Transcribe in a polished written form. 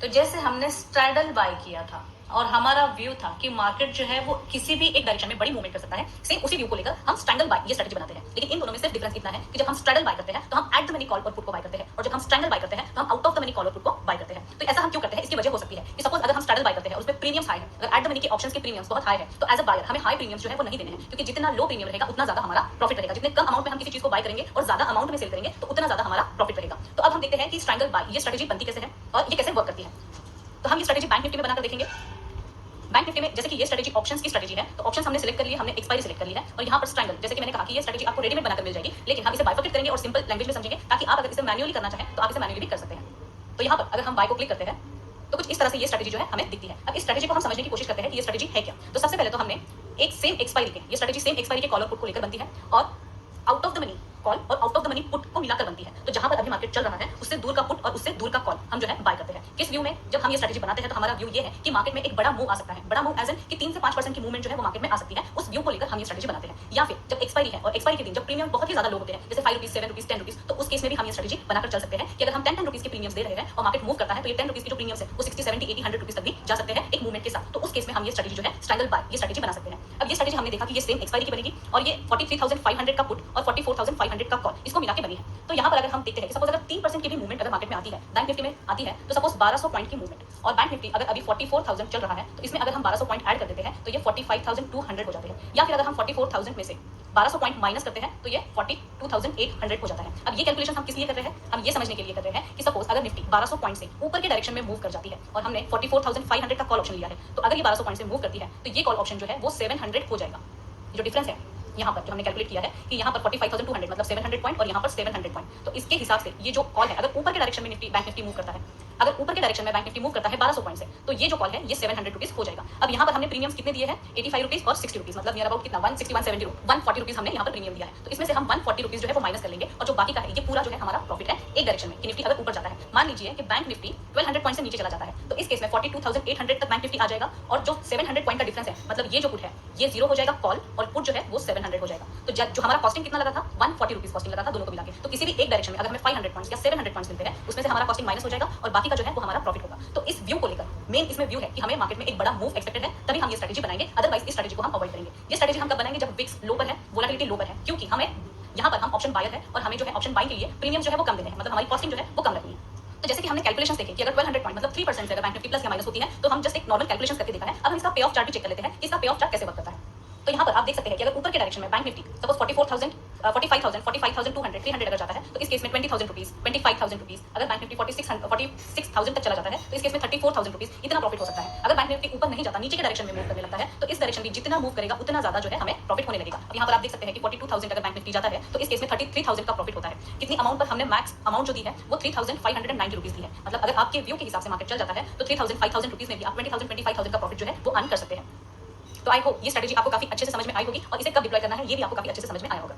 तो जैसे हमने स्ट्रैडल बाय किया था और हमारा व्यू था कि मार्केट जो है वो किसी भी एक डायरेक्शन में बड़ी मूवमेंट कर सकता है, सेम उसी व्यू को लेकर हम स्ट्रैंगल बाय ये स्ट्रेटजी बनाते हैं। लेकिन इन दोनों में सिर्फ डिफरेंस इतना है कि जब हम स्ट्रैडल बाय करते हैं तो हम एट द मनी कॉल और पुट को बाय करते हैं, और जब हम स्ट्रैंगल बाय करते हैं तो हम out of the money call और पुट को बाय करते हैं। तो ऐसा हम क्यों करते हैं? इसकी वजह हो सकती है कि सपोज अगर हम स्ट्रैडल बाय करते हैं और उसमें प्रीमियम्स हाई है, अगर एट द मनी के ऑप्शंस के प्रीमियम्स बहुत हाई है, तो एज अ बायर हमें हाई प्रीमियम्स जो है वो नहीं देने हैं, क्योंकि जितना लो प्रीमियम रहेगा उतना ज्यादा हमारा प्रॉफिट रहेगा। जितने कम अमाउंट में हम किसी चीज को बाय करेंगे और ज्यादा अमाउंट में सेल करेंगे तो उतना ज्यादा हमारा प्रॉफिट रहेगा। तो अब हम देखते हैं कि स्ट्रैंगल बाय ये स्ट्रेटजी बनती कैसे है और ये कैसे वर्क करती है। तो हम ये स्ट्रेटजी बैंक निफ्टी में बनाकर देखेंगे। बैंक निफ्टी में जैसे कि ये स्ट्रेटजी ऑप्शंस की स्ट्रेटजी है, तो ऑप्शंस हमने सिलेक्ट कर लिया, हमने एक्सपायरी सिलेक्ट कर ली है, और यहाँ पर स्ट्रैंगल जैसे कि मैंने कहा कि ये स्ट्रेटजी आपको रेडीमेड बनाकर मिल जाएगी, लेकिन हम इसे बाइफरकेट करेंगे और सिंपल लैंग्वेज में समझेंगे ताकि आप अगर इसे मैन्युअली करना चाहें तो आप इसे मैन्युअली भी कर सकते हैं। तो यहाँ पर अगर हम बाय को क्लिक करते हैं तो कुछ इस तरह से ये स्ट्रेटजी जो है हमें दिखती है। अब इस स्ट्रेटजी को हम समझने की कोशिश करते हैं कि ये स्ट्रेटजी है क्या। तो सबसे पहले तो हमने एक सेम एक्सपायरी के, ये स्ट्रेटजी सेम एक्सपायरी के कॉल और पुट को लेकर बनती है और out of the money call और out of the money put को मिलाकर बनती है। तो जहां पर अभी मार्केट चल रहा है उससे दूर का पुट और उससे दूर का कॉल हम जो है बाय करते हैं। किस व्यू में? जब हम ये स्ट्रेटजी बनाते हैं तो हमारा व्यू ये है कि मार्केट में एक बड़ा मूव आ सकता है, बड़ा मूव एज एन कि 3 से 5% की मूवमेंट जो है वो मार्केट में आ सकती है, उस व्यू को लेकर हम ये स्ट्रेटजी बनाते हैं। या फिर जब एक्सपायरी है और एक्सपायरी के दिन जब प्रीमियम बहुत ही ज्यादा लो होते हैं, जैसे 5 रुपीज, 7 रुपीज, 10 रुपीज, तो उस केस में भी हम ये स्ट्रेटजी बनाकर चल सकते हैं कि अगर हम 10 रुपीज के प्रीमियम्स दे रहे हैं और मार्केट मूव करता है तो ये 10 रुपीज के जो प्रीमियम्स है वो 60, 70, 80, 100 रुपीज तक भी जा सकते हैं एक मूवमेंट के साथ। तो उस केस में हम ये स्ट्रेटजी जो है स्ट्रैंगल बाय ये स्ट्रेटजी बना सकते हैं। अब ये स्ट्रेटजी हमने देखा कि ये सेम एक्सपायरी की बनेगी और ये 43,500 का पुट और 44,500 का कॉल इसको मिला के बनी है। तो यहाँ पर अगर हम देखते हैं कि सपोज अगर 3% की भी मूवमेंट अगर मार्केट में आती है, बैंक निफ्टी में आती है, तो सपोज 1200 पॉइंट की मूवमेंट और बैंक निफ्टी अगर अभी 44,000 चल रहा है तो इसमें अगर हम 1200 पॉइंट ऐड कर देते हैं तो ये 45,200 हो जाते हैं। या फिर अगर हम 44,000 में से 1200 पॉइंट माइनस करते हैं तो ये 42,800 हो जाता है। अब ये कैलकुलेशन हम किस लिए कर रहे हैं? हम ये समझने के लिए कर रहे हैं कि सपोज अगर निफ्टी 1200 पॉइंट से ऊपर के डायरेक्शन में मूव कर जाती है और हमने 44,500 का कॉल ऑप्शन लिया है, तो अगर ये 1200 पॉइंट से मूव करती है तो ये कॉल ऑप्शन जो है वो 700 हो जाएगा। जो डिफरेंस है यहाँ पर जो हमने कैलकुलेट किया है कि यहाँ पर 45,200 मतलब 700 पॉइंट और यहाँ पर 700 पॉइंट, तो इसके हिसाब से ये जो कॉल है अगर ऊपर के डायरेक्शन में निफ्टी बैंक निफ्टी मूव करता है, अगर ऊपर के डायरेक्शन में बैंक निफ्टी मूव करता है 1200 पॉइंट से, तो ये जो कॉल है ये 700 रुपीज हो जाएगा। अब यहाँ पर हमने प्रीमियम्स कितने दिए हैं? 85 रुपीज और 60 रुपीज, मतलब नियर अबाउट कितना 160, 170, 140 रुपीज हमने यहाँ पर प्रीमियम दिया है। तो इसमें से हम 140 रुपीज जो है वो माइनस कर लेंगे और जो बाकी का है ये पूरा जो है हमारा प्रॉफिट है एक डायरेक्शन में कि निफ्टी अगर ऊपर जाता है। मान लीजिए कि बैंक निफ्टी 1200 पॉइंट से नीचे चला जाता है तो इस केस में 42,800 तक बैंक निफ्टी आ जाएगा और जो 700 पॉइंट का डिफरेंस है, मतलब ये जो पुट है ये 0 हो जाएगा कॉल और पुट जो है वो 700 हो जाएगा। तो जो हमारा कॉस्टिंग कितना लगा था? 140 रुपीज कॉस्टिंग लगा था दोनों को मिला के। तो किसी भी एक डायरेक्शन में अगर हमें 500 पॉइंट्स या 700 पॉइंट्स मिलते हैं उसमें से हमारा कॉस्टिंग माइनस हो जाएगा और बाकी का जो है वो हमारा प्रॉफिट होगा। तो इस व्यू को लेकर मेन इसमें व्यू है कि हमें मार्केट में एक बड़ा मूव एक्सपेक्टेड है, तभी हम ये स्ट्रेटजी बनाएंगे, अदरवाइज इस स्ट्रेटजी को हम अवॉइड करेंगे। ये स्ट्रेटजी हम कब बनाएंगे? जब विक्स लो पर है, वोलेटिलिटी लो पर है, क्योंकि हमें यहाँ पर हम ऑप्शन बायर है और हमें जो है ऑप्शन बाइंग के लिए प्रीमियम जो है वो कम देने हैं, मतलब हमारी कॉस्टिंग जो है वो कम रखनी है। तो जैसे कि हमने कैलकुलेशंस देखे कि अगर 1200 पॉइंट मतलब 3% से अगर बैंक निफ्टी प्लस या माइनस होती है तो हम जस्ट एक नॉर्मल कैलकुलेशंस करके देखा है। अब हम इसका पे ऑफ चार्ट भी चेक कर लेते हैं कि इसका पे ऑफ चार्ट कैसे वर्क करता है। तो यहाँ पर आप देख सकते हैं कि अगर ऊपर के डायरेक्शन में बैंक निफ्टी सपोज 44,000, 45,000, 45,200, 300 अगर जाता है तो इस केस में 20,000 रुपीज, 25,000 रुपीज। अगर बैंक निफ्टी 46,000 तक चला जाता है तो इस केस में 34,000 रुपीज इतना प्रॉफिट हो सकता है। अगर बैंक निफ्टी ऊपर नहीं जाता, नीचे के डायरेक्शन में मूव करने लगता है तो इस डायरेक्शन में जितना मूव करेगा उतना ज्यादा जो है हमें प्रॉफिट होने लगेगा। अब यहाँ पर आप देख सकते हैं कि 42,000 अगर बैंक निफ्टी जाता है तो इस केस में 33,000 का प्रॉफिट होता है। कितनी अमाउंट पर? हमने मैक्स अमाउंट जो दी है वो 3,590 रुपीज दी है। मतलब अगर आपके व्यू के हिसाब से मार्केट चल जाता है तो 3,000, 5,000 रुपीज में भी आप 20,000, 25,000 का प्रॉफिट जो है वो अर्न कर सकते हैं। तो आई होप ये स्ट्रेटजी आपको काफी अच्छे से समझ में आई होगी और इसे कब डिप्लॉय करना है ये भी आपको काफी अच्छे से समझ में आया होगा।